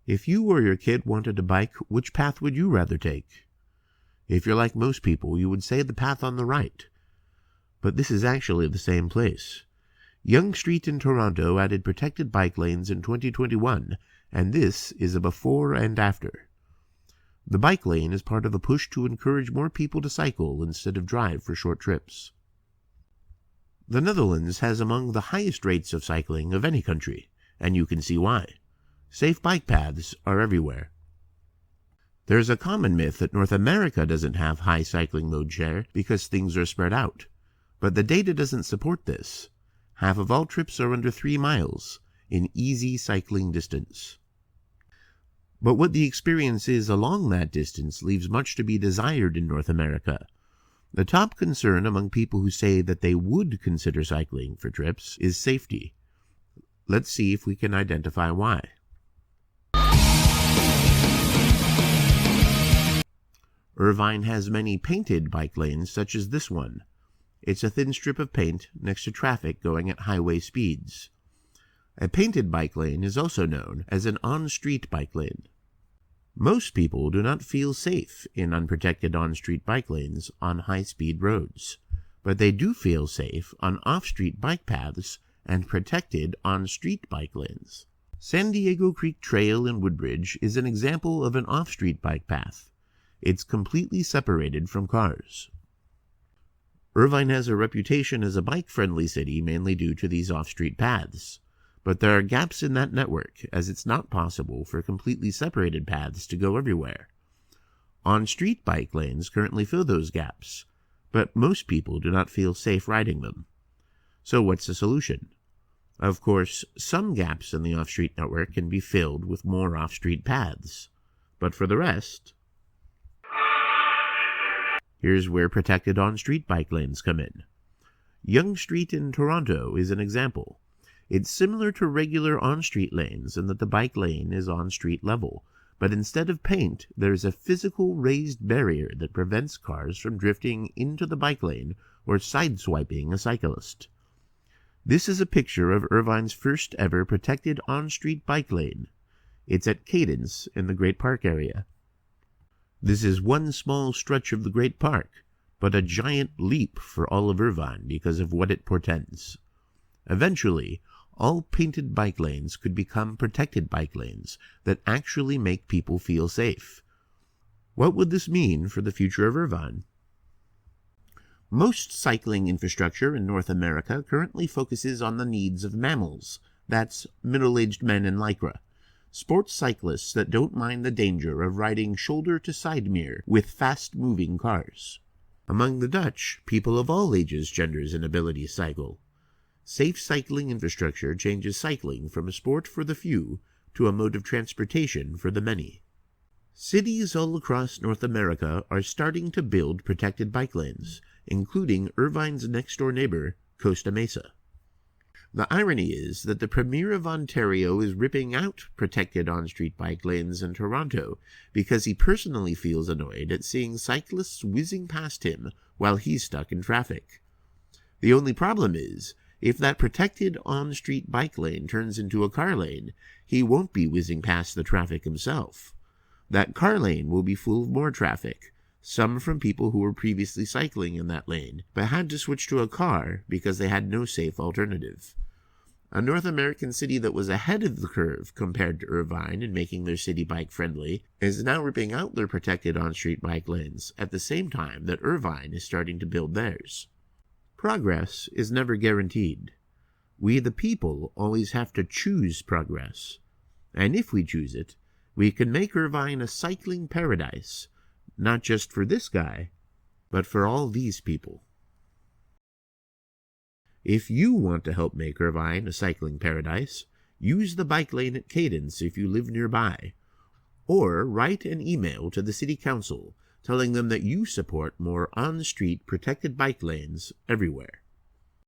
If you or your kid wanted to bike, which path would you rather take? If you're like most people, you would say the path on the right. But this is actually the same place. Yonge Street in Toronto added protected bike lanes in 2021, and this is a before and after. The bike lane is part of a push to encourage more people to cycle instead of drive for short trips. The Netherlands has among the highest rates of cycling of any country, and you can see why. Safe bike paths are everywhere. There's a common myth that North America doesn't have high cycling mode share because things are spread out, but the data doesn't support this. Half of all trips are under 3 miles, in easy cycling distance. But what the experience is along that distance leaves much to be desired in North America. The top concern among people who say that they would consider cycling for trips is safety. Let's see if we can identify why. Irvine has many painted bike lanes such as this one. It's a thin strip of paint next to traffic going at highway speeds. A painted bike lane is also known as an on-street bike lane. Most people do not feel safe in unprotected on-street bike lanes on high-speed roads, but they do feel safe on off-street bike paths and protected on-street bike lanes. San Diego Creek Trail in Woodbridge is an example of an off-street bike path. It's completely separated from cars. Irvine has a reputation as a bike-friendly city mainly due to these off-street paths, but there are gaps in that network as it's not possible for completely separated paths to go everywhere. On-street bike lanes currently fill those gaps, but most people do not feel safe riding them. So what's the solution? Of course, some gaps in the off-street network can be filled with more off-street paths, but for the rest, here's where protected on-street bike lanes come in. Yonge Street in Toronto is an example. It's similar to regular on-street lanes in that the bike lane is on street level, but instead of paint, there's a physical raised barrier that prevents cars from drifting into the bike lane or sideswiping a cyclist. This is a picture of Irvine's first ever protected on-street bike lane. It's at Cadence in the Great Park area. This is one small stretch of the Great Park, but a giant leap for all of Irvine because of what it portends. Eventually, all painted bike lanes could become protected bike lanes that actually make people feel safe. What would this mean for the future of Irvine? Most cycling infrastructure in North America currently focuses on the needs of mammals, that's middle-aged men in lycra, sports cyclists that don't mind the danger of riding shoulder-to-side mirror with fast-moving cars. Among the Dutch, people of all ages, genders, and abilities cycle. Safe cycling infrastructure changes cycling from a sport for the few to a mode of transportation for the many. Cities all across North America are starting to build protected bike lanes, including Irvine's next-door neighbor, Costa Mesa. The irony is that the Premier of Ontario is ripping out protected on-street bike lanes in Toronto because he personally feels annoyed at seeing cyclists whizzing past him while he's stuck in traffic. The only problem is, if that protected on-street bike lane turns into a car lane, he won't be whizzing past the traffic himself. That car lane will be full of more traffic, some from people who were previously cycling in that lane, but had to switch to a car because they had no safe alternative. A North American city that was ahead of the curve compared to Irvine in making their city bike-friendly is now ripping out their protected on-street bike lanes at the same time that Irvine is starting to build theirs. Progress is never guaranteed. We the people always have to choose progress. And if we choose it, we can make Irvine a cycling paradise, not just for this guy, but for all these people. If you want to help make Irvine a cycling paradise, use the bike lane at Cadence if you live nearby, or write an email to the City Council telling them that you support more on-street protected bike lanes everywhere.